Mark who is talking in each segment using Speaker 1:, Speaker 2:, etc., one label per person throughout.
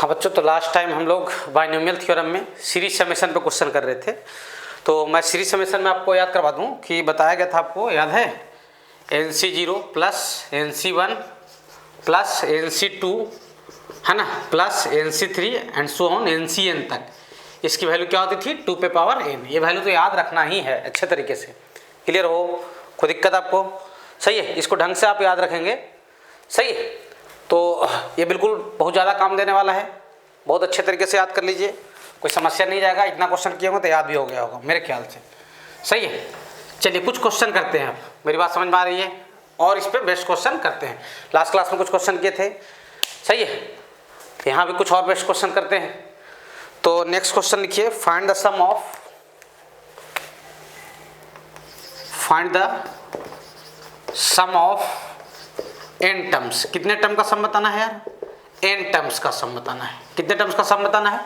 Speaker 1: हाँ बच्चों, तो लास्ट टाइम हम लोग बाइनोमियल थ्योरम में सीरीज समेशन पे क्वेश्चन कर रहे थे। तो मैं सीरीज समेशन में आपको याद करवा दूं कि बताया गया था, आपको याद है, NC0 plus NC1 plus NC2 है ना, plus NC3 and so on NCN तक। इसकी वैल्यू क्या होती थी? 2 पे पावर n। ये वैल्यू तो याद रखना ही है अच्छे तरीके से। क्लियर हो? कोई दिक्कत आपको? सही है, इसको ढंग से आप याद रखेंगे। सही है, तो ये बिल्कुल बहुत ज़्यादा काम देने वाला है। बहुत अच्छे तरीके से याद कर लीजिए, कोई समस्या नहीं जाएगा। इतना क्वेश्चन किए होंगे तो याद भी हो गया होगा मेरे ख्याल से। सही है, चलिए कुछ क्वेश्चन करते हैं। आप मेरी बात समझ में आ रही है? और इस पर बेस्ट क्वेश्चन करते हैं। लास्ट क्लास में कुछ क्वेश्चन किए थे, सही है, यहाँ भी कुछ और बेस्ट क्वेश्चन करते हैं। तो नेक्स्ट क्वेश्चन लिखिए, find the sum of n terms. कितने टर्म का सम बताना है यार? n टर्म्स का सम बताना है। कितने टर्म्स का सम बताना है?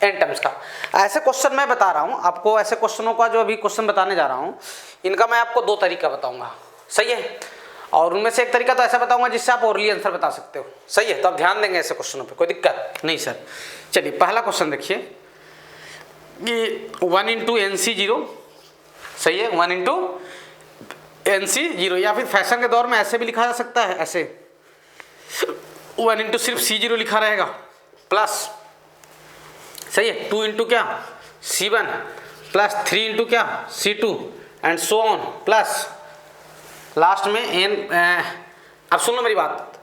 Speaker 1: n टर्म्स का। ऐसे क्वेश्चन मैं बता रहा हूँ आपको, ऐसे क्वेश्चनों का जो अभी क्वेश्चन बताने जा रहा हूँ, इनका मैं आपको 2 तरीका बताऊंगा। सही है, और उनमें से एक तरीका तो ऐसा बताऊंगा जिससे आप ओरली आंसर बता सकते हो। सही है, तो आप ध्यान देंगे ऐसे क्वेश्चनों पर, कोई दिक्कत नहीं सर। चलिए पहला क्वेश्चन देखिए कि 1 इंटू NC0, सही है, 1 इंटू NC0, या फिर फैशन के दौर में ऐसे भी लिखा जा सकता है, ऐसे 1 इंटू सिर्फ C0 लिखा रहेगा, प्लस, सही है, 2 इंटू क्या C1 प्लस 3 इंटू क्या C2 and so on, plus last में n। अब सुन लो मेरी बात,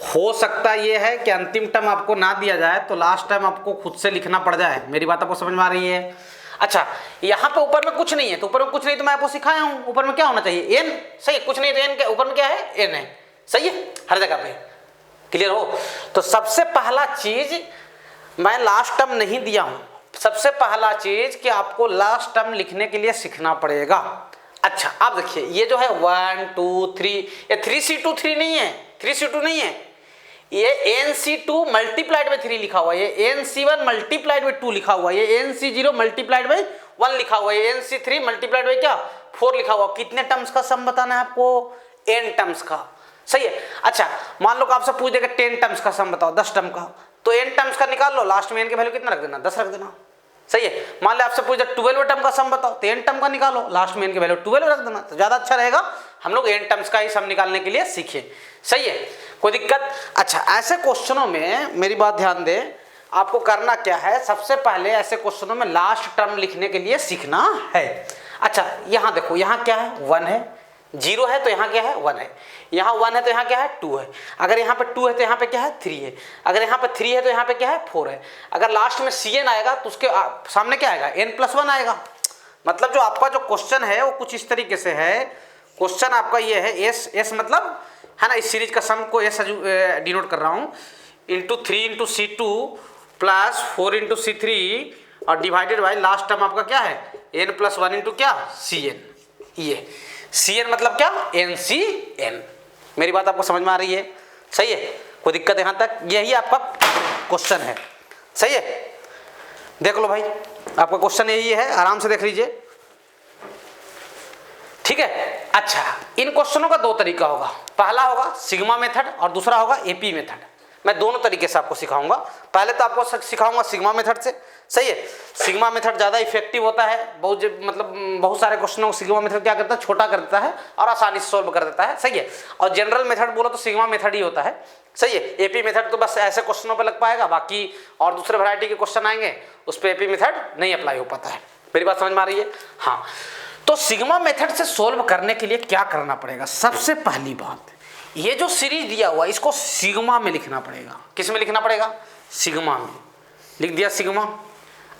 Speaker 1: हो सकता ये है कि अंतिम टर्म आपको ना दिया जाए तो लास्ट टाइम आपको खुद से लिखना पड़ जाए। मेरी बात आपको समझ में आ रही है? अच्छा, यहाँ पे ऊपर में कुछ नहीं है, तो ऊपर में कुछ नहीं तो मैं आपको सिखाया हूँ ऊपर में क्या होना चाहिए? n। सही है, कुछ नहीं तो n के ऊपर में क्या है? n है। सही है, हर जगह पे। क्लियर हो? तो सबसे पहला चीज, मैं लास्ट टर्म नहीं दिया हूँ, सबसे पहला चीज कि आपको लास्ट टर्म लिखने के लिए सीखना पड़ेगा। अच्छा आप देखिए, ये जो है 1 2 3, ये 3C2 3 नहीं है, 3C2 नहीं है, ये NC2 मल्टीप्लाइड बाई 3 लिखा हुआ है, ये NC1 मल्टीप्लाइड बाई 2 लिखा हुआ है, ये NC0 मल्टीप्लाइड बाई 1 लिखा हुआ है, ये NC3 मल्टीप्लाइड बाई क्या 4 लिखा हुआ। कितने टर्म्स का सम बताना है आपको? n टर्म्स का। सही है। अच्छा मान लो कि आपसे पूछ देगा 10 टर्म्स का सम बताओ, 10 टर्म का, तो n टर्म्स का निकाल लो, लास्ट में n की वैल्यू कितना रख देना? 10 रख देना। सही है। मान लो आपसे पूछ दे 12 टर्म का सम बताओ, तो n टर्म का निकालो, लास्ट में n की वैल्यू 12 रख देना, तो ज्यादा अच्छा रहेगा। हम लोग n टर्म्स का ही सम निकालने के लिए सीखे। सही है, कोई दिक्कत? अच्छा ऐसे क्वेश्चनों में मेरी बात ध्यान दे, आपको करना क्या है, सबसे पहले ऐसे क्वेश्चनों में लास्ट टर्म लिखने के लिए सीखना है। अच्छा यहाँ देखो, यहाँ क्या है? 1 है, 0 है तो यहाँ क्या है? 1 है, यहाँ 1 है तो यहाँ क्या है? 2 है, अगर यहाँ पे 2 है तो यहाँ पे क्या है? 3 है, अगर यहाँ पे 3 है तो यहाँ पे क्या है? 4 है। अगर लास्ट में Cn आएगा तो उसके सामने क्या आएगा? n+1 आएगा। मतलब जो आपका जो क्वेश्चन है वो कुछ इस तरीके से है। क्वेश्चन आपका ये है, S मतलब है ना, इस सीरीज का सम को S डिनोट कर रहा हूँ, into 3 into C2 plus 4 into C3 और डिवाइडेड बाई लास्ट टर्म आपका क्या है? n+1 इंटू क्या? Cn। ये Cn मतलब क्या? NCN। मेरी बात आपको समझ में आ रही है? सही है, कोई दिक्कत यहाँ तक? यही आपका क्वेश्चन है। सही है, देख लो भाई, आपका क्वेश्चन यही है, आराम से देख लीजिए। ठीक है। अच्छा इन क्वेश्चनों का 2 तरीका होगा, पहला होगा सिग्मा मेथड और दूसरा होगा एपी मेथड। मैं दोनों तरीके से आपको सिखाऊंगा। पहले तो आपको सिखाऊंगा सिग्मा मेथड से। सही है, सिग्मा मेथड ज़्यादा इफेक्टिव होता है। बहुत सारे क्वेश्चनों को सिग्मा मेथड क्या करता है? छोटा कर देता है और आसानी से सोल्व कर देता है। सही है, और जनरल मेथड बोलो तो सिग्मा मेथड ही होता है। सही है, एपी मेथड तो बस ऐसे क्वेश्चनों पर लग पाएगा, बाकी और दूसरे वैरायटी के क्वेश्चन आएंगे उस पर एपी मेथड नहीं अप्लाई हो पाता है। मेरी बात समझ में आ रही है? हाँ, तो सिग्मा मेथड से सोल्व करने के लिए क्या करना पड़ेगा? सबसे पहली बात, ये जो सीरीज दिया हुआ है इसको सिग्मा में लिखना पड़ेगा। किस में लिखना पड़ेगा? सिग्मा में। लिख दिया सिग्मा।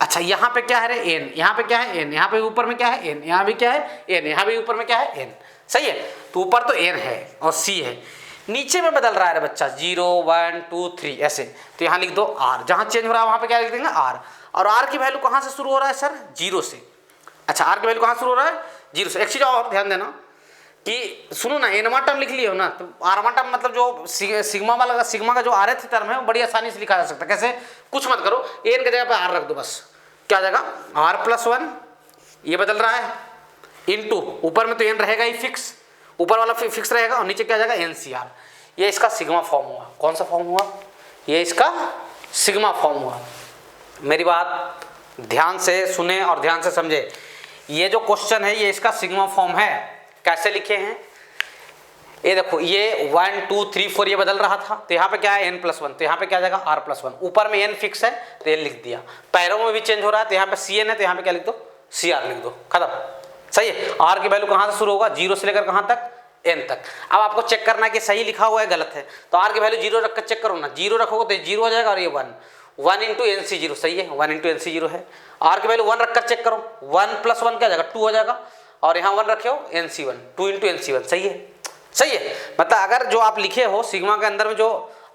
Speaker 1: अच्छा यहाँ पे क्या है रे? n, यहाँ पे क्या है? n, यहाँ पे ऊपर में क्या है? n, यहाँ भी क्या है? n, यहाँ भी ऊपर में क्या है? n। सही है, तो ऊपर तो n है और c है, नीचे में बदल रहा है बच्चा 0 1 2 3 ऐसे, तो यहाँ लिख दो r। जहाँ चेंज हो रहा है वहाँ पे क्या लिख देंगे? r। और r की वैल्यू कहाँ से शुरू हो रहा है सर? 0 से। अच्छा r की वैल्यू कहाँ शुरू हो रहा है? 0 से। एक चीज और ध्यान देना कि सुनो ना, एनवा टर्म लिख लियो ना, तो आरवा टर्म मतलब जो सिग्मा वाला, सिग्मा का जो rth टर्म है वो बड़ी आसानी से लिखा जा सकता है। कैसे? कुछ मत करो, n की जगह पे r रख दो, बस क्या आ जाएगा? r+1, ये बदल रहा है, इंटू ऊपर में तो n रहेगा ही फिक्स, ऊपर वाला फिक्स रहेगा और नीचे क्या आ जाएगा? NCR। ये इसका सिग्मा फॉर्म हुआ। कौन सा फॉर्म हुआ? ये इसका सिग्मा फॉर्म हुआ। मेरी बात ध्यान से सुने और ध्यान से समझे। ये जो क्वेश्चन है ये इसका सिग्मा फॉर्म है। कैसे लिखे हैं ये देखो, ये 1 2 3 4 ये बदल रहा था, तो यहाँ पे क्या है n+1, तो यहाँ पे क्या आ जाएगा r+1। ऊपर में n फिक्स है तो n लिख दिया, पैरों में भी चेंज हो रहा है, तो यहाँ पे cn है तो यहाँ पे क्या लिख दो, cr लिख दो, खत्म। सही है। r की वैल्यू कहाँ से शुरू होगा, 0 से लेकर कहाँ तक, n तक। अब आपको चेक करना है कि सही लिखा हुआ है गलत है, तो r की वैल्यू 0 रख कर चेक करो ना। 0 रखोगे तो 0 हो जाएगा और ये 1 इंटू NC0, सही है, 1 इंटू NC0 है। r की वैल्यू 1 रख कर चेक करो, 1+1 क्या हो जाएगा, 2 हो जाएगा, और यहाँ 1 रखे हो NC1, 2 इंटू NC1, सही है। सही है। मतलब अगर जो आप लिखे हो सिग्मा के अंदर में जो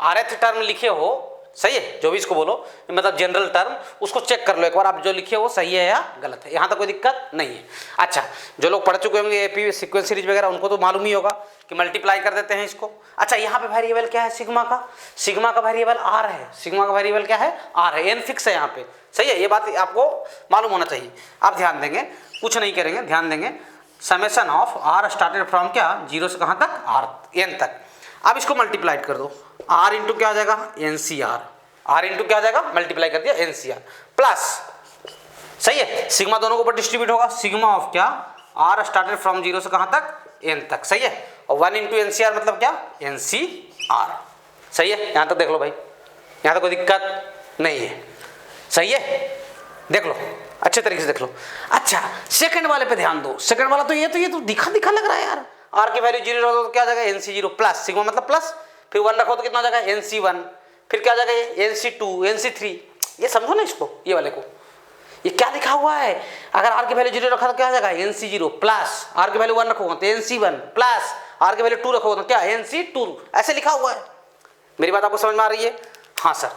Speaker 1: rth टर्म लिखे हो, सही है, जो भी इसको बोलो मतलब जनरल टर्म, उसको चेक कर लो एक बार आप जो लिखे हो वो सही है या गलत है। यहाँ तक कोई दिक्कत नहीं है। अच्छा, जो लोग पढ़ चुके होंगे एपी सीक्वेंस सीरीज वगैरह उनको तो मालूम ही होगा कि मल्टीप्लाई कर देते हैं इसको। अच्छा, यहाँ पे वेरिएबल क्या है सिग्मा का वेरिएबल r है। सिग्मा का वेरिएबल क्या है, r है, n फिक्स है यहाँ पे। सही है, ये बात आपको मालूम होना चाहिए। आप ध्यान देंगे, कुछ नहीं करेंगे, ध्यान देंगे। Summation of r started from क्या, 0 से कहाँ तक, r n तक। अब इसको मल्टीप्लाई कर दो, r इंटू क्या आ जाएगा, NCR, r इंटू क्या आ जाएगा, मल्टीप्लाई कर दिया NCR प्लस, सही है, सिग्मा दोनों के ऊपर डिस्ट्रीब्यूट होगा। सिग्मा ऑफ क्या, r स्टार्टेड फ्रॉम 0 से कहाँ तक, n तक, सही है। और 1 इंटू NCR मतलब क्या, NCR, सही है। यहाँ तक देख लो भाई, यहाँ तक कोई दिक्कत नहीं है, सही है, देख लो अच्छे तरीके से देख लो। अच्छा, सेकंड वाले पे ध्यान दो। सेकंड वाला तो ये तो दिखा लग रहा है यार। r की वैल्यू 0 रखो तो क्या आ जाएगा, NC0 प्लस, सिग्मा मतलब प्लस, फिर 1 रखो तो कितना आ जाएगा, NC1, फिर क्या आ जाएगा ये NC2, NC3। ये समझो ना इसको, ये वाले को, ये क्या लिखा हुआ है। अगर r की वैल्यू 0 रखा तो क्या आ जाएगा, NC0 प्लस, r की वैल्यू 1 रखोगे तो NC1 प्लस, r की वैल्यू 2 रखोगे तो क्या, NC2। ऐसे लिखा हुआ है। मेरी बात आपको समझ में आ रही है? हाँ सर,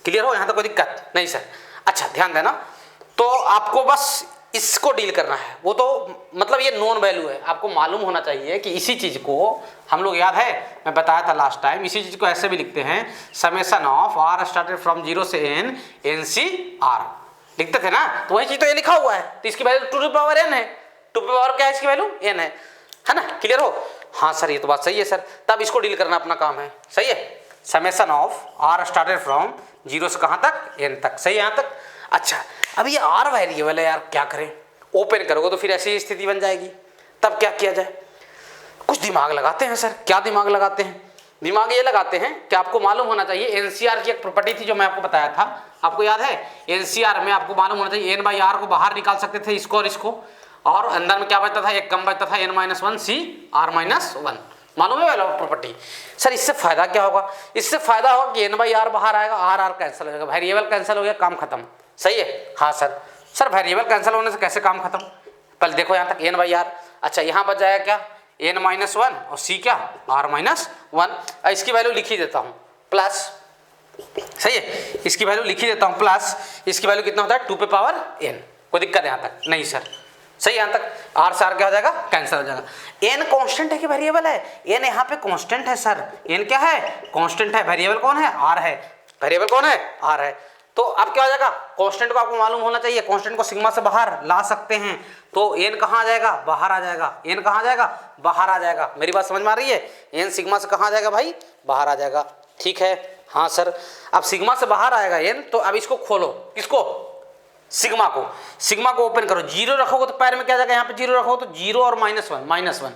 Speaker 1: क्लियर हो, यहाँ तक कोई दिक्कत नहीं सर। अच्छा, ध्यान देना, तो आपको बस इसको डील करना है। वो तो मतलब ये नॉन वैल्यू है, आपको मालूम होना चाहिए कि इसी चीज को हम लोग, याद है मैं बताया था लास्ट टाइम, इसी चीज को ऐसे भी लिखते हैं, summation of r started from 0 से n NCR लिखते थे ना। तो वही चीज तो ये लिखा हुआ है, तो इसकी वैल्यू 2 टू पावर n है, 2 टू पावर क्या है, इसकी वैल्यू n है ना। क्लियर हो? हाँ सर, ये तो बात सही है सर। तब इसको डील करना अपना काम है, सही है। Summation of r started from 0 से कहाँ तक, n तक, सही है यहाँ तक। अच्छा, अब ये r वेरिएबल है यार, क्या करें, ओपन करोगे तो फिर ऐसी स्थिति बन जाएगी। तब क्या किया जाए, कुछ दिमाग लगाते हैं सर। क्या दिमाग लगाते हैं, दिमाग ये लगाते हैं कि आपको मालूम होना चाहिए, एनसीआर की एक प्रॉपर्टी थी जो मैं आपको बताया था, आपको याद है। एनसीआर में आपको मालूम होना चाहिए n/r को बाहर निकाल सकते थे, इसको और इसको, और अंदर में क्या बचता था, एक कम बचता था, n-1 c r-1। मालूम है वाला प्रॉपर्टी। सर इससे फायदा क्या होगा, इससे फायदा होगा कि n/r बाहर आएगा, r कैंसिल हो जाएगा, वेरिएबल कैंसिल हो गया, काम खत्म। सही है? हाँ सर। सर वेरिएबल कैंसिल होने से कैसे काम खत्म, पहले देखो यहाँ तक n/r। अच्छा, यहाँ बच जाएगा क्या, n-1 और c क्या, r-1। इसकी वैल्यू लिख ही देता हूँ प्लस, सही है, इसकी वैल्यू लिख ही देता हूँ प्लस, इसकी वैल्यू कितना होता है 2 पे पावर n। कोई दिक्कत है यहाँ तक? नहीं सर। सही, यहाँ तक r से r क्या हो जाएगा, कैंसिल हो जाएगा। n कांस्टेंट है कि वेरिएबल है, n यहाँ पे कांस्टेंट है सर। n क्या है, कांस्टेंट है। वेरिएबल कौन है, r है। वेरिएबल कौन है, r है। तो अब क्या हो जाएगा, कांस्टेंट को आपको मालूम होना चाहिए, कांस्टेंट को सिग्मा से बाहर ला सकते हैं, तो n कहाँ आ जाएगा, बाहर आ जाएगा। n कहाँ आ जाएगा, बाहर आ जाएगा। मेरी बात समझ में आ रही है? n सिग्मा से कहाँ आ जाएगा भाई, बाहर आ जाएगा। ठीक है, हाँ सर। अब सिग्मा से बाहर आएगा n, तो अब इसको खोलो, किसको, सिग्मा को। सिग्मा को ओपन करो, 0 रखोगे तो पैर में क्या जाएगा, यहाँ पे 0 रखोगे तो 0 और -1।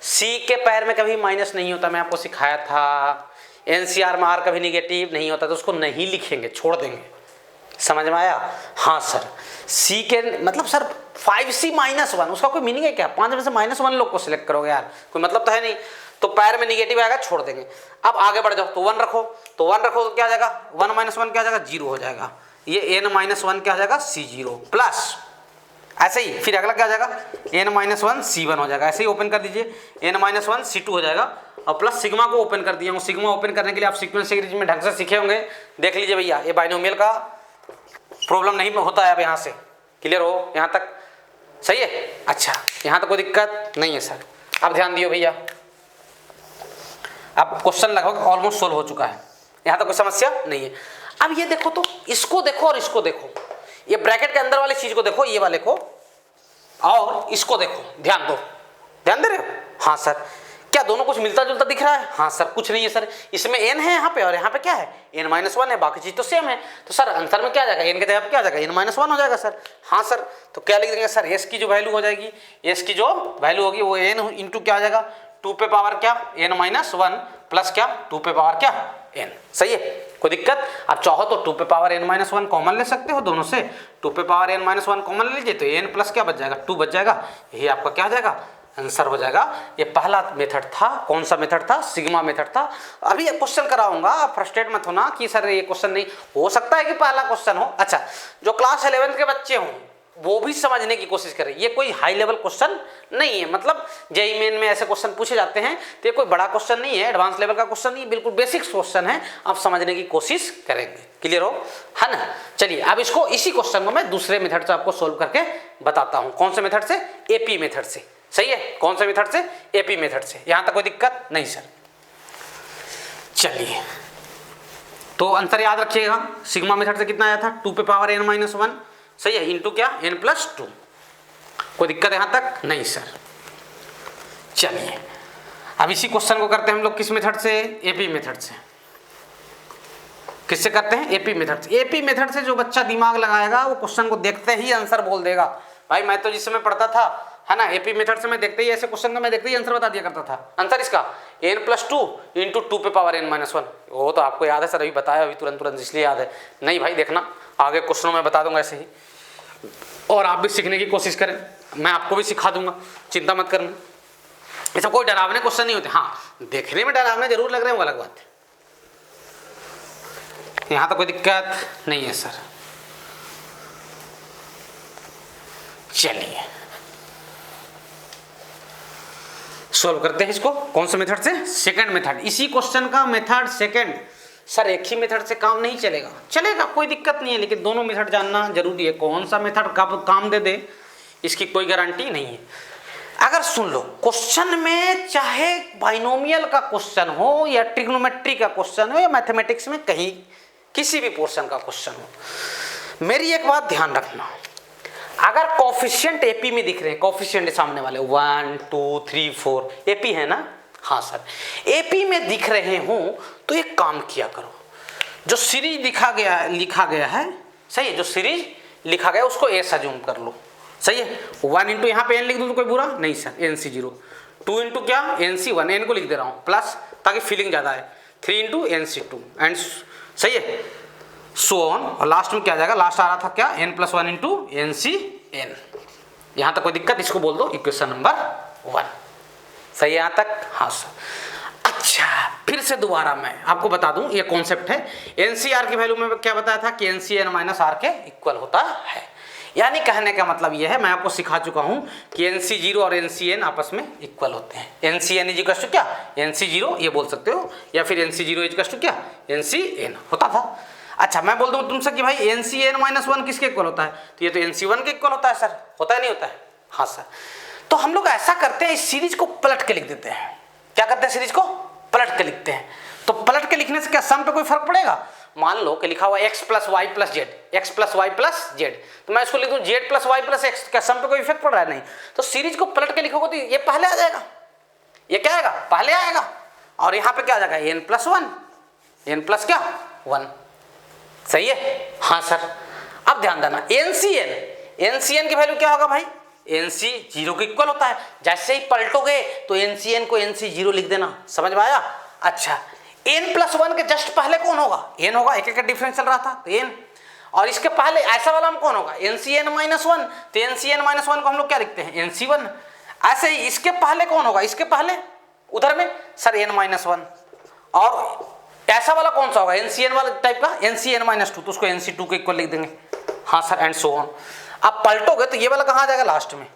Speaker 1: सी के पैर में कभी माइनस नहीं होता, मैं आपको सिखाया था। एनसीआर में आर कभी निगेटिव नहीं होता, तो उसको नहीं लिखेंगे, छोड़ देंगे। समझ में आया? हाँ सर। सी के मतलब सर 5c -1, उसका कोई मीनिंग है क्या, 5 में से -1 लोग को सिलेक्ट करोगे यार, कोई मतलब तो है नहीं। तो पैर में निगेटिव आएगा, छोड़ देंगे। अब आगे बढ़ जाओ, तो 1 रखो, तो 1 रखो तो क्या आ जाएगा, 1 - 1 क्या आ जाएगा, 0 हो जाएगा। ये n-1 क्या आ जाएगा, c0 प्लस, ऐसे ही फिर अगला क्या आ जाएगा, n-1 c1 हो जाएगा। ऐसे ही ओपन कर दीजिए, n-1 c2 हो जाएगा, और प्लस सिग्मा को ओपन कर दिया हूँ। सिग्मा ओपन करने के लिए आप सीक्वेंस सीरीज में ढंग से सीखे होंगे, देख लीजिए भैया, ये बाइनोमियल का प्रॉब्लम नहीं होता है। अब यहाँ से क्लियर हो, यहाँ तक सही है? अच्छा, यहाँ तक कोई दिक्कत नहीं है सर। अब ध्यान दियो भैया, अब क्वेश्चन लगभग ऑलमोस्ट सोल्व हो चुका है, यहाँ तक कोई समस्या नहीं है। अब ये देखो, तो इसको देखो और इसको देखो, ये ब्रैकेट के अंदर वाली चीज को देखो, ये वाले को, और इसको देखो, ध्यान दो, ध्यान दे रहे हो? हाँ सर। क्या दोनों कुछ मिलता जुलता दिख रहा है? हाँ सर कुछ नहीं है सर, इसमें n है यहाँ पे और यहाँ पे क्या है n-1 है, बाकी चीज तो सेम है। तो सर आंसर में क्या आ जाएगा, n के जगह क्या आ जाएगा n-1 हो जाएगा सर। हाँ सर, तो क्या लिख देंगे सर, s की जो वैल्यू हो जाएगी, s की जो वैल्यू होगी वो n इंटू क्या आ जाएगा 2 पे पावर क्या n-1 प्लस क्या 2 पे पावर क्या n। सही है, कोई दिक्कत? आप चाहो तो 2 पे पावर n-1 कॉमन ले सकते हो दोनों से, 2 पे पावर n-1 कॉमन ले लीजिए तो n प्लस क्या बच जाएगा 2 बच जाएगा, यही आपका क्या आ जाएगा आंसर हो जाएगा। ये पहला मेथड था, कौन सा मेथड था, सिग्मा मेथड था। अभी एक क्वेश्चन कराऊंगा, आप फ्रस्ट्रेट मत होना कि सर ये क्वेश्चन नहीं हो सकता है कि पहला क्वेश्चन हो। अच्छा, जो क्लास 11 के बच्चे हों वो भी समझने की कोशिश करें, ये कोई हाई लेवल क्वेश्चन नहीं है, मतलब जेईई मेन में ऐसे क्वेश्चन पूछे जाते हैं तो ये कोई बड़ा क्वेश्चन नहीं है, एडवांस लेवल का क्वेश्चन नहीं है, बिल्कुल बेसिक क्वेश्चन है, आप समझने की कोशिश करेंगे। क्लियर हो, है ना? चलिए अब इसको, इसी क्वेश्चन को मैं दूसरे मेथड से आपको सोल्व करके बताता हूँ। कौन से मेथड से? एपी मेथड से। सही है, कौन से मेथड से? एपी मेथड से। यहां तक कोई दिक्कत नहीं सर। चलिए तो आंसर याद रखिएगा, सिग्मा मेथड से कितना आया था 2 पे पावर n-1, सही है, इंटू क्या n+2। कोई दिक्कत यहां तक नहीं सर। चलिए अब इसी क्वेश्चन को करते हैं हम लोग किस मेथड से? एपी मेथड से। किससे करते हैं? एपी मेथड से। एपी मेथड से जो बच्चा दिमाग लगाएगा वो क्वेश्चन को देखते ही आंसर बोल देगा। भाई मैं तो जिस समय पढ़ता था, है ना, एपी मेथड से मैं देखते ही ऐसे क्वेश्चन का मैं देखते ही आंसर बता दिया करता था। आंसर इसका n+2 इंटू 2 पे पावर n-1। वो तो आपको याद है सर, अभी बताया अभी तुरंत इसलिए याद है। नहीं भाई देखना, आगे क्वेश्चनों में बता दूंगा ऐसे ही, और आप भी सीखने की कोशिश करें, मैं आपको भी सिखा दूंगा, चिंता मत करना। ये सब कोई डरावने क्वेश्चन नहीं होते। हाँ देखने में डरावने जरूर लग रहे हैं, वो अलग बात है। यहाँ तो कोई दिक्कत नहीं है सर। चलिए सॉल्व करते हैं इसको। कौन से मेथड से? Second method. इसी क्वेश्चन का मेथड सेकंड। सर एक ही मेथड से काम नहीं चलेगा, चलेगा कोई दिक्कत नहीं है, लेकिन दोनों मेथड जानना जरूरी है। कौन सा मेथड कब काम दे दे इसकी कोई गारंटी नहीं है। अगर सुन लो, क्वेश्चन में चाहे बाइनोमियल का क्वेश्चन हो या ट्रिग्नोमेट्री का क्वेश्चन हो या मैथमेटिक्स में कहीं किसी भी पोर्शन का क्वेश्चन हो, मेरी एक बात ध्यान रखना, अगर कोफिशिएंट एपी में दिख रहे हैं, कोफिशिएंट सामने वाले 1 2 3 4 एपी है ना, हाँ सर, एपी में दिख रहे हो तो एक काम किया करो, जो सीरीज लिखा गया है, सही है, जो सीरीज लिखा गया उसको एस अज्यूम कर लो। सही है, 1 इंटू यहाँ पे एन लिख दूँ तो कोई बुरा नहीं सर, NC0, 2 इंटू क्या NC1, एन को लिख दे रहा हूँ प्लस ताकि फीलिंग ज़्यादा है, 3 इंटू NC2 एंड सही है सो ऑन, और लास्ट में क्या आ जाएगा, लास्ट आ रहा था क्या n+1 इंटू NCN। यहाँ तक कोई दिक्कत? इसको बोल दो इक्वेशन नंबर 1। सही है यहाँ तक? हाँ सर। अच्छा फिर से दोबारा मैं आपको बता दूं, ये कॉन्सेप्ट है। NCR की वैल्यू में क्या बताया था कि NCN माइनस R के इक्वल होता है। यानी कहने का मतलब ये है, मैं आपको सिखा चुका हूं कि NC0 और NCN आपस में इक्वल होते हैं। NCN इज इक्वल टू क्या NC0 ये बोल सकते हो, या फिर NC0 इज इक्वल टू क्या NCN होता था। अच्छा मैं बोल दूं तुमसे कि भाई NCN-1 किसके इक्वल होता है, तो ये तो NC1 के इक्वल होता है सर, होता है नहीं होता है? हाँ सर। तो हम लोग ऐसा करते हैं, इस सीरीज को पलट के लिख देते हैं। क्या करते हैं? सीरीज को पलट के लिखते हैं। तो पलट के लिखने से क्या सम पे कोई फर्क पड़ेगा? मान लो कि लिखा हुआ x + y + z, x + y + z, तो मैं इसको लिख दूं z + y + x, क्या सम पे कोई इफेक्ट पड़ रहा है? नहीं। तो सीरीज को पलट के लिखोगे तो ये पहले आ जाएगा, ये क्या आएगा पहले आएगा, और यहाँ पे क्या आ जाएगा n+1, n प्लस क्या 1। सही है? हाँ सर। अब ध्यान देना, NCN की वैल्यू क्या होगा भाई? NC0 के इक्वल होता है। जैसे ही पलटोगे तो NCN को NC0 लिख देना, समझ में आया? अच्छा n+1 के जस्ट पहले कौन होगा? n होगा, एक एक डिफरेंस चल रहा था तो n, और इसके पहले ऐसा वाला में कौन होगा? NCN-1, तो NCN-1 को हम लोग क्या लिखते हैं NC1। ऐसे ही इसके पहले कौन होगा? इसके पहले उधर में सर n-1, और ऐसा वाला कौन सा होगा? NCN वाला टाइप का NCN-2, तो उसको NC2 के इक्वल लिख देंगे। हाँ सर, एंड सो ऑन। अब पलटोगे तो ये वाला कहाँ आ जाएगा? लास्ट में,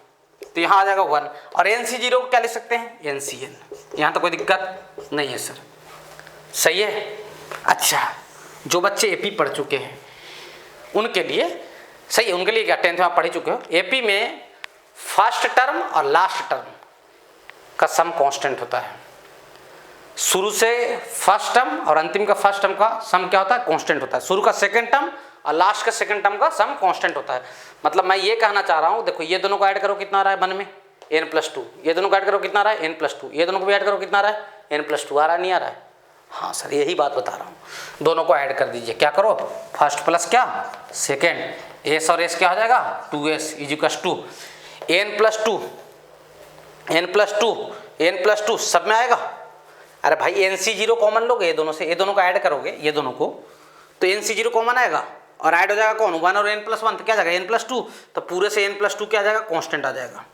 Speaker 1: तो यहाँ आ जाएगा 1, और NC0 को क्या लिख सकते हैं? NCN। यहाँ तो कोई दिक्कत नहीं है सर। सही है? अच्छा जो बच्चे एपी पढ़ चुके हैं उनके लिए सही है, उनके लिए क्या 10th में आप पढ़ ही चुके हो, एपी में फर्स्ट टर्म और लास्ट टर्म का सम कांस्टेंट होता है। शुरू से फर्स्ट टर्म और अंतिम का फर्स्ट टर्म का सम क्या होता है? कांस्टेंट होता है। शुरू का सेकंड टर्म और लास्ट का सेकंड टर्म का सम कांस्टेंट होता है। मतलब मैं ये कहना चाह रहा हूँ, देखो ये दोनों को ऐड करो कितना आ रहा है 1 में n+2, ये दोनों को ऐड करो कितना आ रहा है n+2, ये दोनों को भी ऐड करो कितना आ रहा है n+2, आ रहा नहीं आ रहा है? हाँ सर यही बात बता रहा हूँ, दोनों को ऐड कर दीजिए, क्या करो फर्स्ट प्लस क्या सेकेंड, एस और एस क्या हो जाएगा 2s इजिकल्स टू n+2 सब में आएगा। अरे भाई NC0 कॉमन लोगे ये दोनों से, ये दोनों को ऐड करोगे ये दोनों को तो NC0 कॉमन आएगा और ऐड हो जाएगा कौन 1 और n+1 तो क्या जाएगा n+2, तो पूरे से n+2 क्या आ जाएगा कांस्टेंट आ जाएगा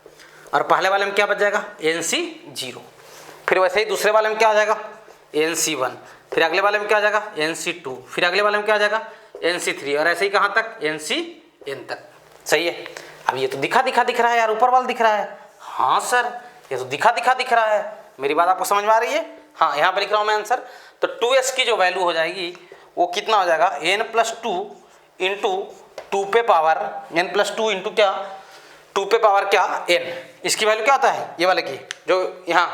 Speaker 1: और पहले वाले में क्या बच जाएगा NC0। फिर वैसे ही दूसरे वाले में क्या आ जाएगा NC1, फिर अगले वाले में क्या आ जाएगा NC2, फिर अगले वाले में क्या आ जाएगा NC3 और ऐसे ही कहाँ तक NCn तक। सही है। अब ये तो दिख रहा है यार, ऊपर वाला दिख रहा है। हाँ सर ये तो दिख रहा है, मेरी बात आपको समझ में आ रही है? हाँ यहाँ पर लिख रहा हूँ मैं आंसर। तो 2s की जो वैल्यू हो जाएगी वो कितना हो जाएगा n+2 इंटू 2 पे पावर n+2 इंटू क्या 2 पे पावर क्या n। इसकी वैल्यू क्या आता है ये वाले की जो यहाँ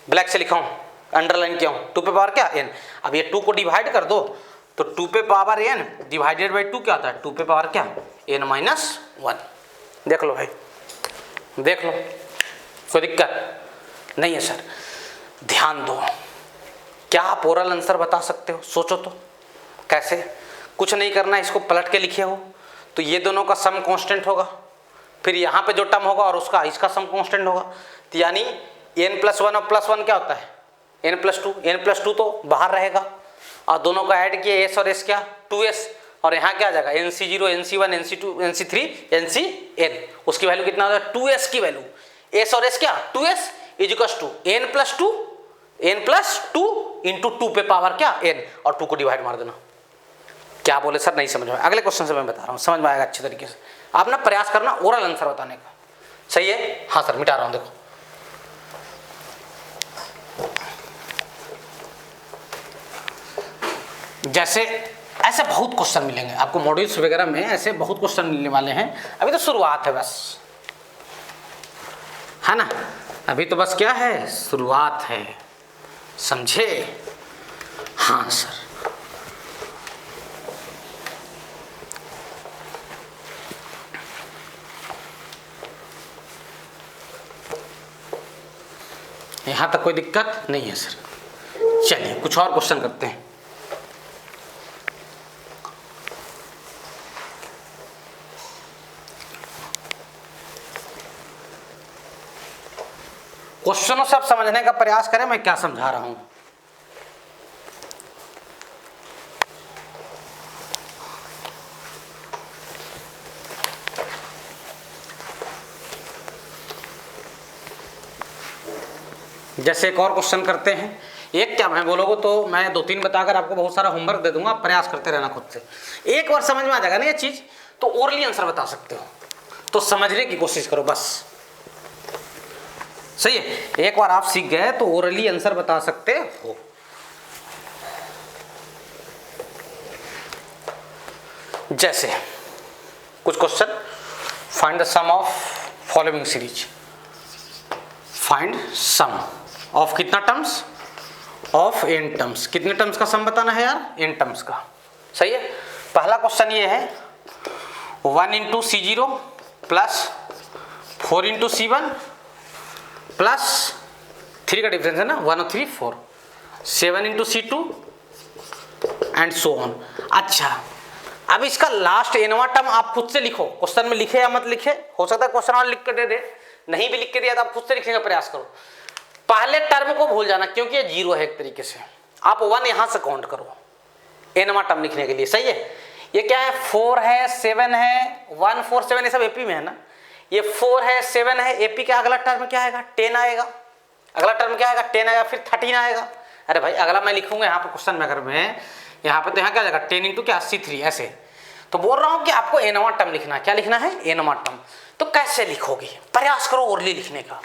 Speaker 1: ब्लैक से लिखा हूँ अंडरलाइन किया हूँ 2 पे पावर क्या n। अब ये 2 को डिवाइड कर दो तो 2 पे पावर n डिवाइडेड बाई 2 क्या आता है 2 पे पावर क्या n-1। देख लो भाई देख लो, कोई दिक्कत नहीं है सर। ध्यान दो, क्या आप ओरल आंसर बता सकते हो? सोचो तो कैसे, कुछ नहीं करना, इसको पलट के लिखे हो तो ये दोनों का सम कांस्टेंट होगा, फिर यहाँ पे जो टर्म होगा और इसका सम कांस्टेंट होगा, तो यानी n+1 और +1 क्या होता है n+2 तो बाहर रहेगा और दोनों का ऐड किया s और s क्या 2s और यहाँ क्या आ जाएगा NC0 NC1 NC2 NC3 NCn। उसकी वैल्यू कितना हो जाएगा 2s की वैल्यू, s और s क्या 2s equals to n+2 into 2 पे पावर क्या n और 2 को डिवाइड मार देना। क्या बोले सर नहीं समझ में? अगले क्वेश्चन से मैं बता रहा हूँ, समझ में आएगा अच्छे तरीके से। आप ना प्रयास करना ओरल आंसर बताने का। सही है? हाँ सर मिटा रहा हूँ। देखो जैसे ऐसे बहुत क्वेश्चन मिलेंगे आपको मॉड्यूल्स वगैरह में, ऐसे बहुत क्वेश्चन मिलने वाले हैं। अभी तो शुरुआत है बस, है ना? अभी तो बस क्या है शुरुआत है, समझे? हाँ सर। यहां तक कोई दिक्कत नहीं है सर। चलिए कुछ और क्वेश्चन करते हैं। क्वेश्चनों से आप समझने का प्रयास करें मैं क्या समझा रहा हूं। जैसे एक और क्वेश्चन करते हैं, एक क्या मैं बोलोगे तो मैं 2-3 बताकर आपको बहुत सारा होमवर्क दे दूंगा, प्रयास करते रहना खुद से। एक बार समझ में आ जाएगा ना ये चीज तो ओरली आंसर बता सकते हो, तो समझने की कोशिश करो बस। सही है? एक बार आप सीख गए तो ओरली आंसर बता सकते हो। जैसे कुछ question, find the sum of following series. Find sum of कितना टर्म्स ऑफ n टर्म्स। कितने टर्म्स का सम बताना है यार n टर्म्स का। सही है? पहला क्वेश्चन ये है 1 × C0 प्लस 4 × C1 प्लस 3 का डिफरेंस है ना 1 और 3 4 7 × C2 एंड सो ऑन। अच्छा अब इसका लास्ट nवां टर्म आप खुद से लिखो, क्वेश्चन में लिखे या मत लिखे, हो सकता है क्वेश्चन और लिख के दे दे, नहीं भी लिख के दिया तो आप खुद से लिखने का प्रयास करो। पहले टर्म को भूल जाना क्योंकि ये 0 है एक तरीके से, आप 1 यहां से काउंट करो nवां टर्म लिखने के लिए। सही है? ये क्या है 4 है 7 है 1 4 7 ये सब एपी में है ना, ये 4 है 7 है, एपी का अगला टर्म क्या आएगा 10 आएगा, अगला टर्म क्या आएगा 10 आएगा, फिर 13 आएगा। अरे भाई अगला मैं लिखूंगा यहाँ पर क्वेश्चन में, अगर मैं यहाँ पे तो यहाँ क्या जाएगा 10 × क्या 3 ऐसे। तो बोल रहा हूँ कि आपको nवां टर्म लिखना है। क्या लिखना है nवां टर्म। तो कैसे लिखोगे, प्रयास करो ओरली लिखने का।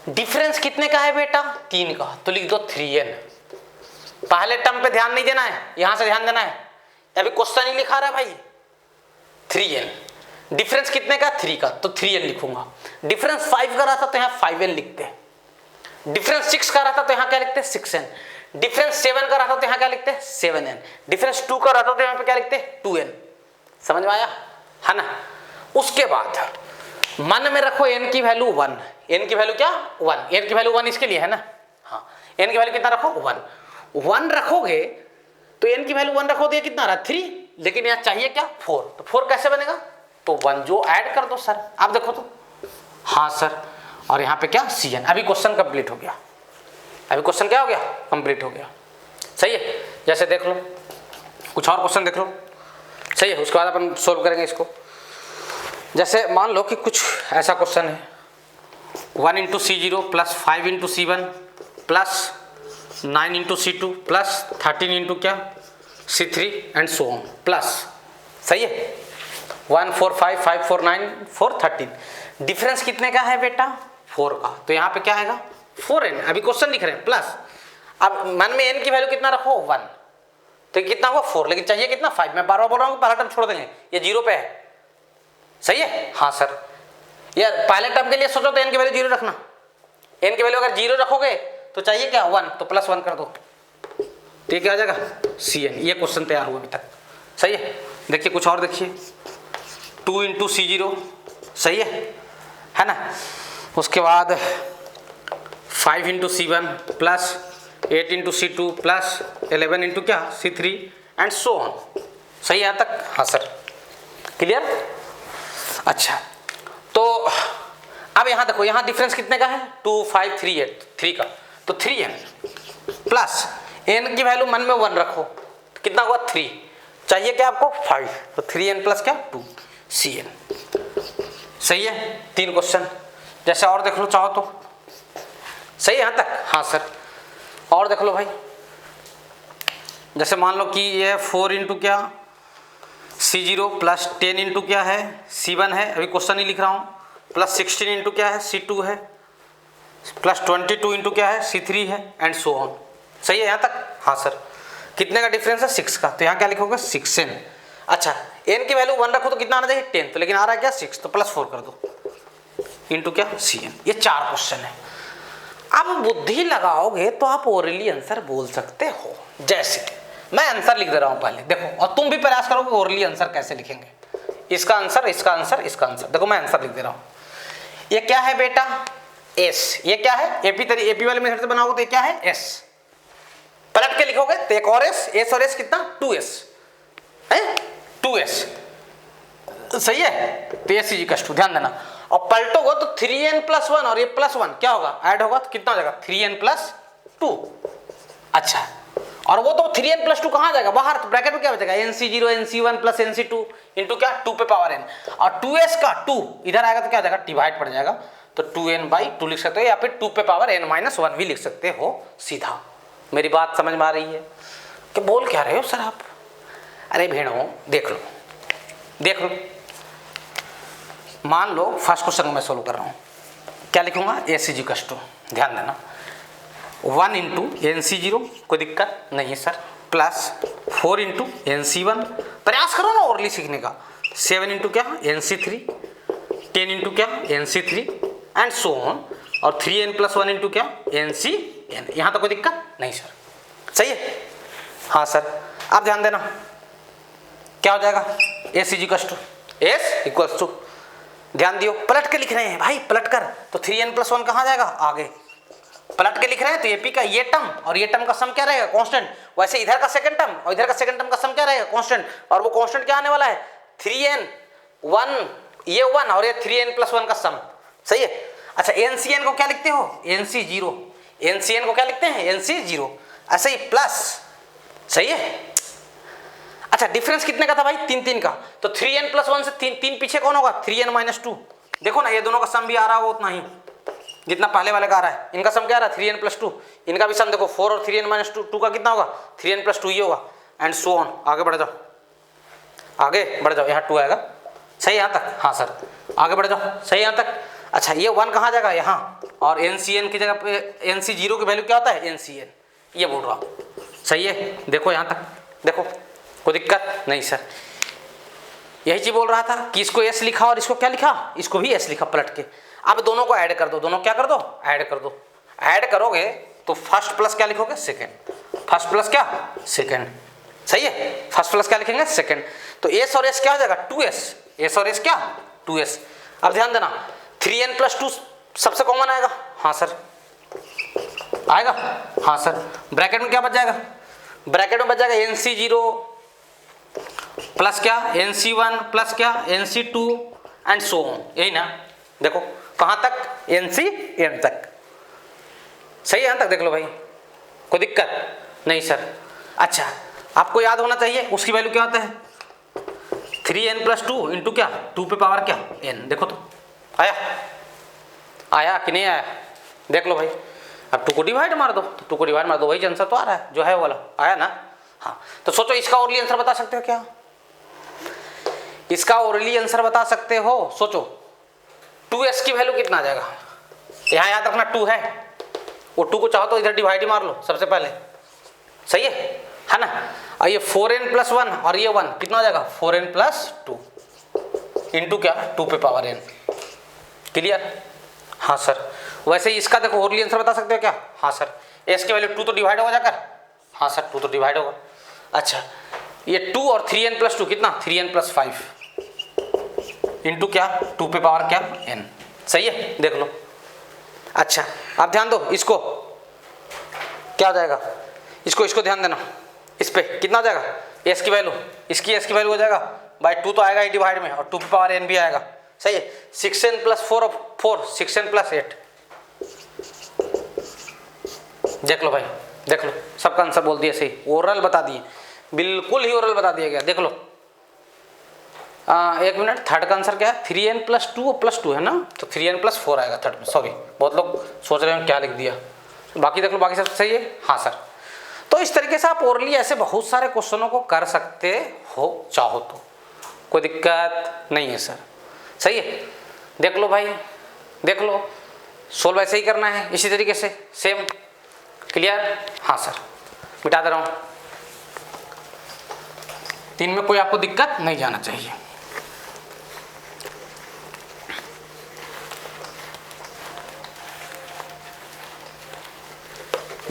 Speaker 1: डिफरेंस कितने का है बेटा 3 का, तो लिख दो 3n। पहले टर्म पे ध्यान नहीं देना है, यहां से ध्यान देना है। अभी क्वेश्चन ही लिखा रहा है भाई 3n। डिफरेंस कितने का 3 का, तो 3n लिखूंगा। डिफरेंस 5 का रहा था तो यहाँ 5n लिखते हैं। डिफरेंस 6 का रहा था तो यहाँ क्या लिखते हैं 6n। डिफरेंस 7 का रहा था तो यहाँ क्या लिखते हैं 7n। डिफरेंस 2 का रहा था तो यहाँ पे क्या लिखते हैं 2n। समझ में आया है ना? उसके बाद मन में रखो n की वैल्यू 1, n की वैल्यू क्या 1, n की वैल्यू 1 इसके लिए है ना, हाँ n की वैल्यू कितना रखो 1 रखोगे तो n की वैल्यू 1 रखो तो ये कितना रहा 3, लेकिन यहाँ चाहिए क्या 4, तो 4 कैसे बनेगा, तो 1 जो ऐड कर दो सर, आप देखो तो, हाँ सर, और यहाँ पे क्या Cn। अभी क्वेश्चन कंप्लीट हो गया, अभी क्वेश्चन क्या हो गया कंप्लीट हो गया, सही है। जैसे देख लो कुछ और क्वेश्चन देख लो, सही है, उसके बाद अपन सोल्व करेंगे इसको। जैसे मान लो कि कुछ ऐसा क्वेश्चन है 1 into C0 plus 5 into C1 plus 9 into C2 plus 13 into क्या C3 and so on plus, सही है 1 4 5 5 4 9 4 13। डिफरेंस कितने का है बेटा 4 का, तो यहाँ पे क्या आएगा 4n। अभी क्वेश्चन लिख रहे हैं प्लस, अब मन में n की वैल्यू कितना रखो 1, तो कितना होगा 4, लेकिन चाहिए कितना 5। मैं बार बार बोल रहा हूँ पहला टर्म छोड़ देंगे, ये 0 पे है, सही है, हाँ सर। यार पहले टर्म के लिए सोचो तो n की वैल्यू 0 रखना, n की वैल्यू अगर 0 रखोगे तो चाहिए क्या 1, तो प्लस 1 कर दो, तो ये क्या आ जाएगा Cn। ये क्वेश्चन तैयार हुआ अभी तक, सही है। देखिए कुछ और देखिए 2 इंटू C0, सही है ना, उसके बाद 5 into C1 plus 8 into C2 plus 11 into क्या C3 एंड सो ऑन, सही है यहाँ तक, हाँ सर क्लियर। अच्छा तो अब यहाँ देखो, यहाँ डिफरेंस कितने का है 2 5 3 8 3 का, तो 3n प्लस n की वैल्यू मन में 1 रखो, तो कितना हुआ 3, चाहिए क्या आपको 5, तो 3n प्लस क्या 2 Cn, सही है। 3 क्वेश्चन, जैसे और देख लो चाहो तो, सही है यहाँ तक, हाँ सर। और देख लो भाई, जैसे मान लो कि ये 4 इंटू क्या C0 प्लस 10 इंटू क्या है C1 है, अभी क्वेश्चन नहीं लिख रहा हूँ, प्लस 16 इंटू क्या है C2 है, प्लस 22 इंटू क्या है C3 है एंड सो ऑन, सही है यहाँ तक, हाँ सर। कितने का डिफरेंस है 6 का, तो यहाँ क्या लिखोगे 6n। अच्छा n की वैल्यू 1 रखो तो कितना आना चाहिए 10, तो लेकिन आ रहा है क्या 6, तो प्लस 4 कर दो इंटू क्या Cn। ये 4 क्वेश्चन है। अब बुद्धि लगाओगे तो आप ओरली आंसर बोल सकते हो। जैसे मैं आंसर लिख दे रहा हूं पहले देखो, और तुम भी प्रयास करो कि ओरली आंसर कैसे लिखेंगे, इसका आंसर इसका आंसर इसका आंसर। देखो मैं आंसर लिख दे रहा हूं, ये क्या है बेटा S, ये क्या है एपी वाले मेथड से बनाओगे तो ये क्या है S, पलट के लिखोगे तो एक और S और S कितना 2S है, 2S, सही है। तो S इज इक्वल टू, ध्यान देना, और पलटोगे तो 3n प्लस 1 और ये प्लस 1 क्या होगा ऐड होगा, तो कितना हो जाएगा 3n प्लस 2। अच्छा, और वो तो 3n प्लस 2 कहाँ जाएगा बाहर, तो ब्रैकेट में क्या बचेगा nc0 nc1 plus nc2 into क्या 2 पे पावर n, और 2s का 2 इधर आएगा तो क्या हो जाएगा डिवाइड पड़ जाएगा, तो 2n/2 लिख सकते हो, या फिर 2 पे पावर n-1 भी लिख सकते हो सीधा। मेरी बात समझ में आ रही है कि बोल क्या रहे हो सर आप, अरे भेड़ों देख लो देख लो, मान लो फर्स्ट क्वेश्चन को मैं सोल्व कर रहा हूँ, क्या लिखूंगा S इज इक्वल टू, ध्यान देना 1 इंटू nc0, कोई दिक्कत नहीं है सर, प्लस 4 इंटू nc1, प्रयास करो ना ओरली सीखने का, 7 इंटू क्या nc3, 10 इंटू क्या nc3 एंड सो ऑन, और 3n प्लस 1 इंटू क्या ncn। यहाँ तो कोई दिक्कत नहीं सर, सही है, हाँ सर। आप ध्यान देना क्या हो जाएगा S is equal to, S equal to, ध्यान दियो पलट के लिख रहे हैं भाई, पलट कर, तो 3n प्लस 1 कहाँ जाएगा आगे, पलट के लिख रहे हैं तो एपी का ये टर्म और ये टर्म का सम क्या रहेगा कांस्टेंट, वैसे इधर का सेकंड टर्म और इधर का सेकंड टर्म का सम क्या रहेगा कांस्टेंट, और वो कांस्टेंट क्या आने वाला है 3n 1 ये 1 और ये 3n प्लस 1 का सम, सही है। अच्छा ncn को क्या लिखते हो nc0, ncn को क्या लिखते हैं nc0, ऐसे ही प्लस, सही है। अच्छा डिफरेंस कितने का था भाई 3 का, तो 3n प्लस 1 से 3 पीछे कौन होगा 3n माइनस 2, देखो ना ये दोनों का सम भी आ रहा होगा उतना ही जितना पहले वाले का आ रहा है, इनका सम क्या आ रहा है 3n प्लस 2, इनका भी सम देखो 4 और 3n माइनस 2 का कितना होगा 3n प्लस 2 ये होगा एंड सो ऑन। आगे बढ़ जाओ, आगे बढ़ जाओ, यहाँ 2 आएगा, सही यहाँ तक, हाँ सर आगे बढ़ जाओ, सही यहाँ तक। अच्छा ये 1 कहाँ जाएगा यहाँ, और ncn की जगह पे nc0 की वैल्यू क्या होता है ncn, ये बोल रहा सही है। देखो यहाँ तक देखो, कोई दिक्कत नहीं सर, यही चीज बोल रहा था कि इसको S लिखा और इसको क्या लिखा, इसको भी S लिखा पलट के। अब दोनों को ऐड कर दो, दोनों क्या कर दो ऐड कर दो, ऐड करोगे तो फर्स्ट प्लस क्या लिखोगे सेकंड, फर्स्ट प्लस क्या सेकंड, सही है, फर्स्ट प्लस क्या लिखेंगे सेकंड, तो S और S क्या हो जाएगा 2S, S और S क्या 2S। अब ध्यान देना 3n+2 सबसे कॉमन आएगा, हाँ सर आएगा, हाँ सर। ब्रैकेट में क्या बच जाएगा, ब्रैकेट में बच जाएगा NC0 प्लस क्या NC1 प्लस क्या NC2 एंड सो ऑन, यही ना। देखो कहां तक, NCn तक, सही है यहां तक, देख लो भाई कोई दिक्कत नहीं सर। अच्छा आपको याद होना चाहिए उसकी वैल्यू क्या होता है, 3n+2 इंटू क्या 2 पे पावर क्या n। देखो तो आया, आया कि नहीं आया, देख लो भाई। अब 2 को डिवाइड मार दो, तो 2 को डिवाइड मार दो, वही आंसर तो आ रहा है जो है वो वाला, आया ना। हाँ तो सोचो इसका ओरली आंसर बता सकते हो क्या, इसका ओरली आंसर बता सकते हो, सोचो 2s की वैल्यू कितना आ जाएगा, यहाँ याद रखना 2 है, वो 2 को चाहो तो इधर डिवाइड ही मार लो सबसे पहले, सही है ना। और ये 4n+1 और ये 1 कितना हो जाएगा 4n+2 इंटू क्या 2 पे पावर n, क्लियर। हाँ सर वैसे ही इसका देखो ओरली आंसर बता सकते हो क्या, हाँ सर s की वैल्यू 2 तो डिवाइड होगा जाकर, हाँ सर 2 तो डिवाइड होगा। अच्छा ये 2 और 3n+2 कितना 3n+5 इंटू क्या 2 पे पावर क्या n, सही है देख लो। अच्छा आप ध्यान दो इसको क्या हो जाएगा, इसको ध्यान देना, इस पे कितना हो जाएगा s की वैल्यू, इसकी s की वैल्यू हो जाएगा बाई 2 तो आएगा ही डिवाइड में, और 2 पे पावर n भी आएगा, सही है। 6n+4 और 4 6n+8, देख लो भाई देख लो, सबका आंसर बोल दिया सही, ओरल बता दिए, बिल्कुल ही ओरल बता दिया गया, देख लो। एक मिनट, थर्ड का आंसर क्या है 3n+2 प्लस 2 है ना, तो 3n+4 आएगा थर्ड में, सॉरी बहुत लोग सोच रहे हैं क्या लिख दिया, बाकी देख लो बाकी सब सही है, हाँ सर। तो इस तरीके से आप ओरली ऐसे बहुत सारे क्वेश्चनों को कर सकते हो चाहो तो, कोई दिक्कत नहीं है सर, सही है। देख लो भाई देख लो, सोल्व ऐसे ही करना है इसी तरीके से सेम, क्लियर। हाँ सर मिटा दे रहा हूँ, 3 में कोई आपको दिक्कत नहीं जाना चाहिए।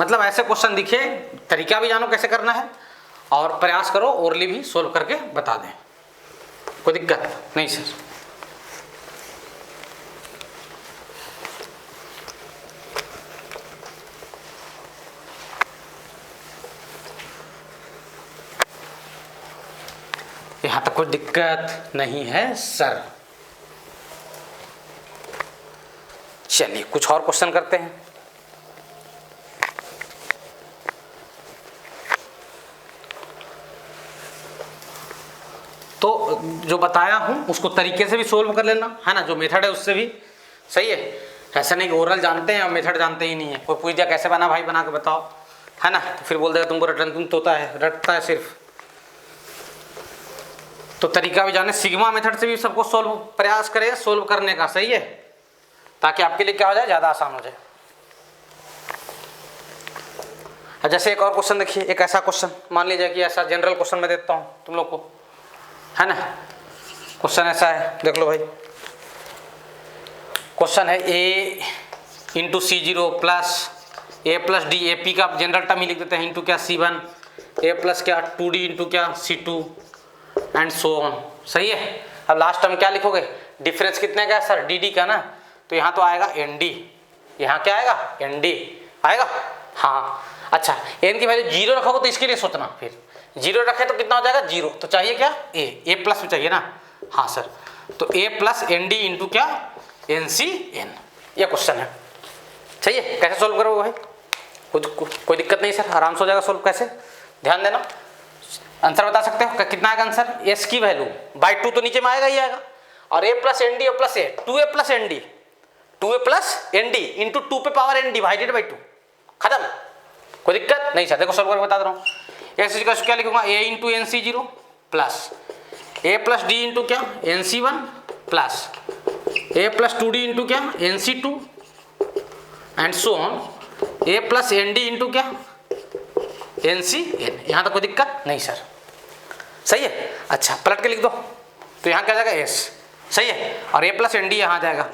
Speaker 1: मतलब ऐसे क्वेश्चन दिखे, तरीका भी जानो कैसे करना है, और प्रयास करो ओरली भी सोल्व करके बता दें, कोई दिक्कत नहीं सर। यहां तक कोई दिक्कत नहीं है सर। चलिए कुछ और क्वेश्चन करते हैं। तो जो बताया हूं उसको तरीके से भी सोल्व कर लेना है ना, जो मेथड है उससे भी, सही है। ऐसा नहीं कि ओरल जानते हैं और मेथड जानते ही नहीं है, कोई पूछ दिया कैसे बना भाई बना के बताओ, है ना, तो फिर बोल देगा तुमको रटन तुम तोता है रटता है सिर्फ। तो तरीका भी जाने, सिग्मा मेथड से भी सबको सोल्व प्रयास करें सोल्व करने का, सही है, ताकि आपके लिए क्या हो जाए ज़्यादा आसान हो जाए। जैसे एक और क्वेश्चन देखिए, एक ऐसा क्वेश्चन मान लीजिए कि ऐसा जनरल क्वेश्चन मैं देता हूँ तुम लोग को, है ना। क्वेश्चन ऐसा है, देख लो भाई, क्वेश्चन है a×C0 plus a+d, A P का जनरल टर्म ही लिख देते हैं, इंटू क्या C1, a प्लस क्या 2d इंटू क्या C2 एंड सो ऑन, सही है। अब लास्ट टर्म क्या लिखोगे, डिफरेंस कितने का है सर dd का ना, तो यहाँ तो आएगा nd, यहाँ क्या आएगा nd आएगा, हाँ। अच्छा n की वैल्यू 0 रखोगे तो इसके लिए सोचना, फिर 0 रखे तो कितना हो जाएगा 0, तो चाहिए क्या a प्लस में चाहिए ना, हाँ सर, तो a प्लस nd इंटू क्या NCn, ये क्वेश्चन है, सही है। कैसे सोल्व करोगे भाई, कोई दिक्कत नहीं सर, आराम से हो जाएगा सोल्व। कैसे, ध्यान देना, आंसर बता सकते हो कितना आएगा आंसर, s की वैल्यू बाई 2 तो नीचे में आएगा ही आएगा, और a प्लस nd और plus a 2a plus nd into 2 पे पावर n डिवाइडेड बाई 2, खत्म, कोई दिक्कत नहीं सर। देखो सोल्व करके बता दे रहा हूँ, ऐसे का क्या लिखूंगा a into NC0 plus a plus d into क्या NC1 plus a plus 2d into क्या NC2 and so on a plus nd into क्या NCn। यहाँ तक कोई दिक्कत नहीं सर, सही है। अच्छा पलट के लिख दो, तो यहाँ क्या जाएगा s, सही है, और a प्लस nd यहाँ जाएगा,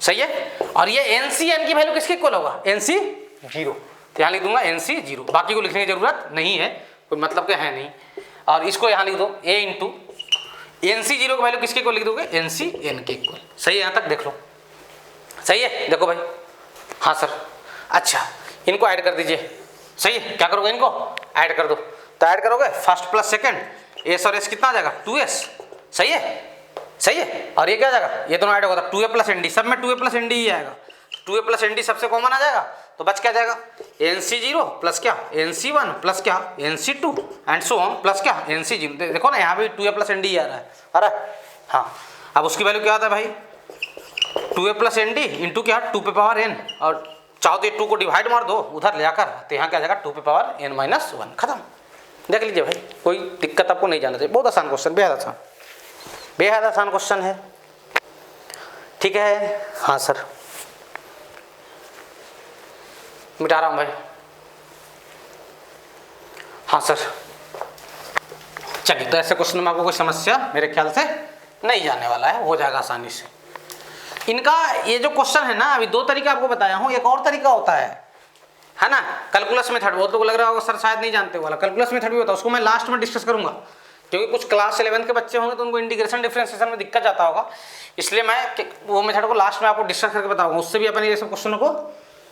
Speaker 1: सही है। और ये NCn की वैल्यू किसके इक्वल होगा NC0, तो यहाँ लिख दूंगा NC0, बाकी को लिखने की जरूरत नहीं है, कोई मतलब क्या है नहीं। और इसको यहाँ लिख दो a into n c zero की वैल्यू किसके इक्वल लिख दोगे, एन सी एन के इक्वल। सही है, यहाँ तक देख लो, सही है, देखो भाई, हाँ सर। अच्छा, इनको ऐड कर दीजिए, सही है, क्या करोगे, इनको ऐड कर दो, तो ऐड करोगे फर्स्ट प्लस सेकंड, एस और एस कितना आ जाएगा, 2s, सही है, सही है, और ये क्या आ जाएगा, ये दोनों ऐड होगा तो 2a प्लस एन डी, सब में 2a प्लस एन डी ही आएगा, 2a प्लस एन डी सबसे कॉमन आ जाएगा, तो बच क्या जाएगा, एन सी जीरो प्लस क्या, एन सी वन प्लस क्या, n c two and so on plus क्या, एन सी जीरो। देखो ना यहाँ भी 2a प्लस एन डी आ रहा है, अरे हाँ, अब उसकी वैल्यू क्या आता है भाई, 2a plus n D into क्या, 2 पे पावर n, और चाहो तो ये 2 को डिवाइड मार दो उधर ले आकर, तो यहाँ क्या आ जाएगा 2 पे पावर n माइनस 1, खत्म। देख लीजिए भाई, कोई दिक्कत आपको नहीं जाना चाहिए, बहुत आसान क्वेश्चन, बेहद आसान क्वेश्चन है, ठीक है। हाँ सर, मिटा रहा हूँ भाई, हाँ सर। चलिए, तो ऐसे क्वेश्चन में आपको कोई समस्या मेरे ख्याल से नहीं जाने वाला है, हो जाएगा आसानी से। इनका ये जो क्वेश्चन है ना, अभी दो तरीका आपको बताया हूँ, एक और तरीका होता है ना, कैलकुलस मेथड। बहुत लोग लग रहा होगा सर शायद नहीं जानते वाला, कैलकुलस मेथड भी होता है, उसको मैं लास्ट में डिस्कस करूंगा, क्योंकि कुछ क्लास 11 के बच्चे होंगे तो उनको इंटीग्रेशन डिफरेंशिएशन में दिक्कत जाता होगा, इसलिए मैं वो मेथड को लास्ट में आपको डिस्कस करके बताऊंगा, उससे भी अपन ये सब क्वेश्चनों को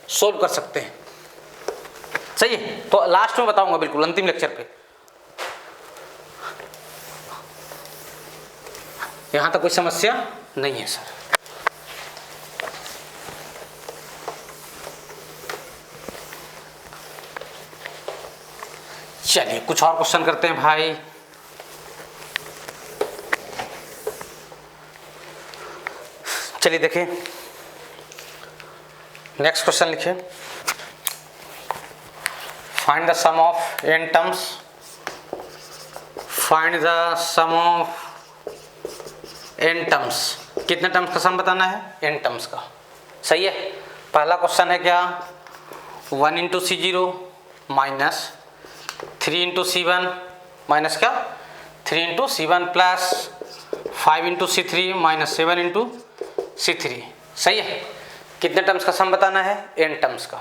Speaker 1: सोल्व कर सकते हैं, सही है। तो लास्ट में बताऊंगा बिल्कुल अंतिम लेक्चर पे। यहां तक कोई समस्या नहीं है सर। चलिए, कुछ और क्वेश्चन करते हैं भाई। चलिए देखिए, नेक्स्ट क्वेश्चन लिखिए, find the sum of n terms, find the sum of n terms. कितने टर्म्स का सम बताना है, n टर्म्स का, सही है। पहला क्वेश्चन है क्या, 1 into C zero minus 3 into C one minus क्या, 3 into C one plus 5 into सी थ्री माइनस 7 इंटू सी थ्री, सही है। कितने टर्म्स का सम बताना है, n टर्म्स का।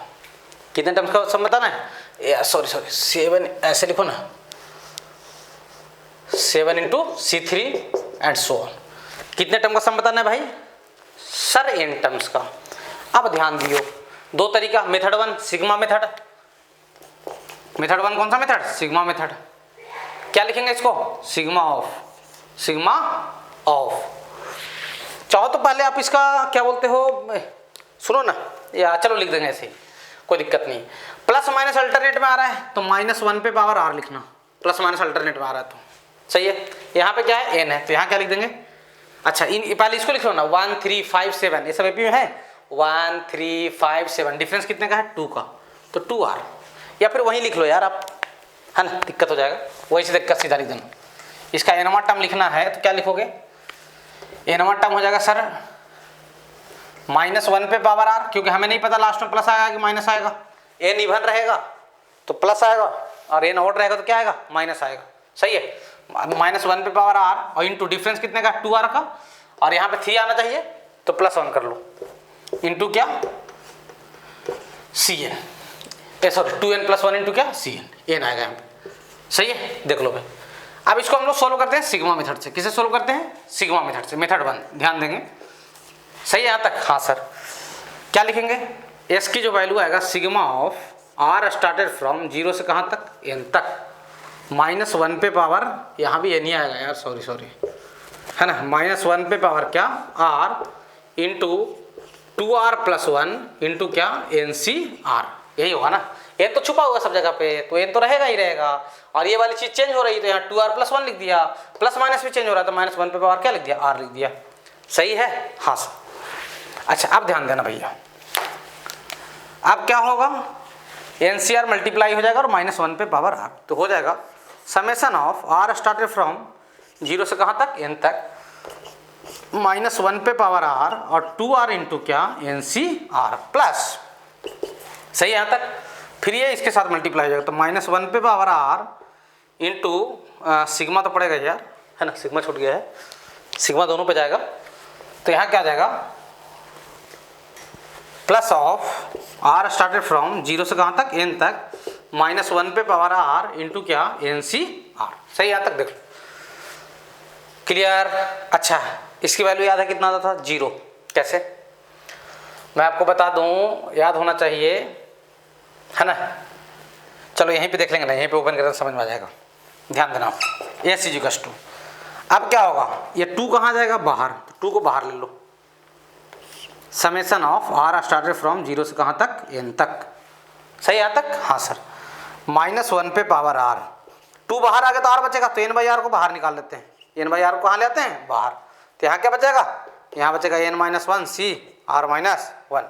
Speaker 1: कितने टर्म्स का सम बताना है, सॉरी 7, ऐसे लिखो ना, 7 into C three and so on. कितने टर्म का सम बताना है भाई, सर n टर्म्स का। अब ध्यान दियो, दो तरीका, मेथड 1 सिग्मा मेथड, मेथड 1 कौन सा मेथड, सिग्मा मेथड। क्या लिखेंगे इसको, सिग्मा ऑफ। चाहो तो पहले आप इसका क्या बोलते हो, सुनो ना, या चलो लिख देंगे ऐसे, कोई दिक्कत नहीं। प्लस माइनस अल्टरनेट में आ रहा है तो -1 पे पावर r लिखना, प्लस माइनस अल्टरनेट में आ रहा है तो, सही है। यहाँ पे क्या है, n है, तो यहाँ क्या लिख देंगे, अच्छा इन पहले इसको लिख लो ना, 1 3 5 7, ये सब एपी में है, 1 3 5 7, डिफरेंस कितने का है, 2 का, तो 2r, या फिर वहीं लिख लो यार आप, है ना, दिक्कत हो जाएगा, वही से दिक्कत सीधा लिख देना। इसका एनवा टर्म लिखना है तो क्या लिखोगे, एनवा टर्म हो जाएगा सर -1 पे पावर r, क्योंकि हमें नहीं पता लास्ट में प्लस आएगा कि माइनस आएगा, n इवन रहेगा तो प्लस आएगा और n ऑड रहेगा तो क्या आएगा, माइनस आएगा, सही है। -1 पे पावर r और इंटू डिफरेंस कितने का, 2r का, और यहाँ पे 3 आना चाहिए तो +1 कर लो, इंटू क्या, cn, सॉरी 2n + 1 इंटू क्या, cn, n आएगा यहाँ पे, सही है। देख लो भाई, अब इसको हम लोग सोल्व करते हैं सिग्मा मेथड से। किसे सोल्व करते हैं, सिग्मा मेथड से, मेथड 1, ध्यान देंगे, सही है यहाँ तक। हाँ सर, क्या लिखेंगे, s की जो वैल्यू आएगा sigma of r started from 0 से कहाँ तक, n तक, -1 पे पावर, यहाँ भी n ही आएगा यार, सॉरी, है ना, -1 पे पावर क्या, r इंटू 2r + 1 इंटू क्या, NCr, यही होगा ना। n तो छुपा होगा सब जगह पे, तो n तो रहेगा ही रहेगा, और ये वाली चीज़ चेंज हो रही है तो यहाँ 2r + 1 लिख दिया, प्लस माइनस भी चेंज हो रहा है तो -1 पे पावर क्या लिख दिया, r लिख दिया, सही है। हाँ सर, अच्छा अब ध्यान देना भैया, अब क्या होगा, NCr मल्टीप्लाई हो जाएगा और -1 पे पावर r, तो हो जाएगा summation of r started from 0 से कहाँ तक, n तक, -1 पे पावर r और 2r इंटू क्या, NCr प्लस, सही है यहाँ तक। फिर ये इसके साथ मल्टीप्लाई हो जाएगा तो -1 पे पावर r इंटू सिग्मा तो पड़ेगा यार, है ना, सिग्मा छूट गया है, सिग्मा दोनों पे जाएगा, तो यहाँ क्या आ जाएगा, plus of r started from 0 से कहाँ तक, n तक, -1 पे पावर r इंटू क्या, NCr, सही यहाँ तक देख लो। क्लियर। अच्छा, इसकी वैल्यू याद है कितना आता था? 0। कैसे? मैं आपको बता दूं, याद होना चाहिए, है ना। चलो यहीं पे देख लेंगे ना, यहीं पे ओपन करें समझ में आ जाएगा। ध्यान देना, एस इज इक्वल्स टू, अब क्या होगा, ये 2 कहाँ जाएगा? बाहर, तो 2 को बाहर ले लो। Summation of r started from 0 से कहाँ तक? n तक। सही यहाँ तक? हाँ सर। -1 पे पावर r, 2 बाहर आ गया तो r बचेगा, तो n/r को बाहर निकाल लेते हैं। n/r को कहाँ ले आते हैं? बाहर। तो यहाँ क्या बचेगा? यहाँ बचेगा n-1 c r-1।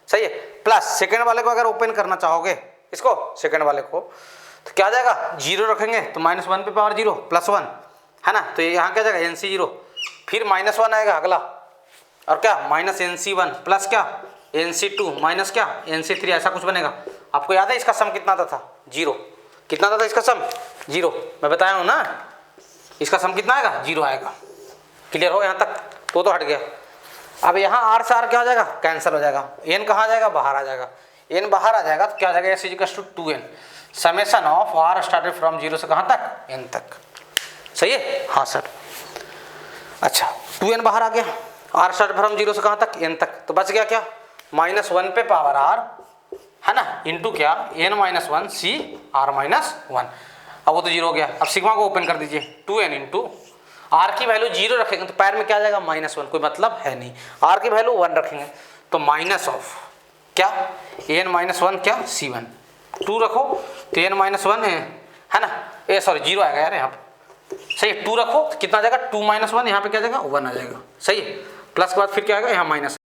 Speaker 1: सही है। प्लस सेकेंड वाले को अगर ओपन करना चाहोगे, इसको सेकेंड वाले को, तो क्या आ जाएगा? 0 रखेंगे तो -1 पे पावर 0 +1, है ना। तो यहाँ क्या जाएगा? nc0, फिर -1 आएगा अगला, और क्या? -nc1 प्लस क्या? nc2 माइनस क्या? nc3, ऐसा कुछ बनेगा। आपको याद है इसका सम कितना आता था? 0। कितना आता था इसका सम? 0। मैं बताया हूँ ना, इसका सम कितना आएगा? 0 आएगा। क्लियर हो यहाँ तक? तो हट गया। अब यहाँ r से r क्या हो जाएगा? कैंसिल हो जाएगा। n कहाँ जाएगा? बाहर आ जाएगा। n बाहर आ जाएगा तो क्या आ जाएगा? s equals to 2n summation of r started from 0 से कहाँ तक? n तक। सही है? हाँ सर। अच्छा, 2n बाहर आ गया, r स्टार्टेड फ्रॉम 0 से कहाँ तक? n तक। तो बच गया क्या? -1 पे पावर r, है ना, इंटू क्या? n-1 c r-1। अब वो तो 0 हो गया। अब सिग्मा को ओपन कर दीजिए, 2n इंटू r की वैल्यू 0 रखेंगे तो पैर में क्या आ जाएगा? -1, कोई मतलब है नहीं। r की वैल्यू 1 रखेंगे तो माइनस ऑफ क्या? n-1 क्या? c1। 2 रखो तो n-1 है ना, ए सॉरी 0 आएगा यार यहाँ पे। सही है। 2 रखो तो कितना आ जाएगा? 2 - 1, यहाँ पे क्या आ जाएगा? 1 आ जाएगा। सही है। प्लस के बाद फिर क्या आएगा? यहाँ माइनस।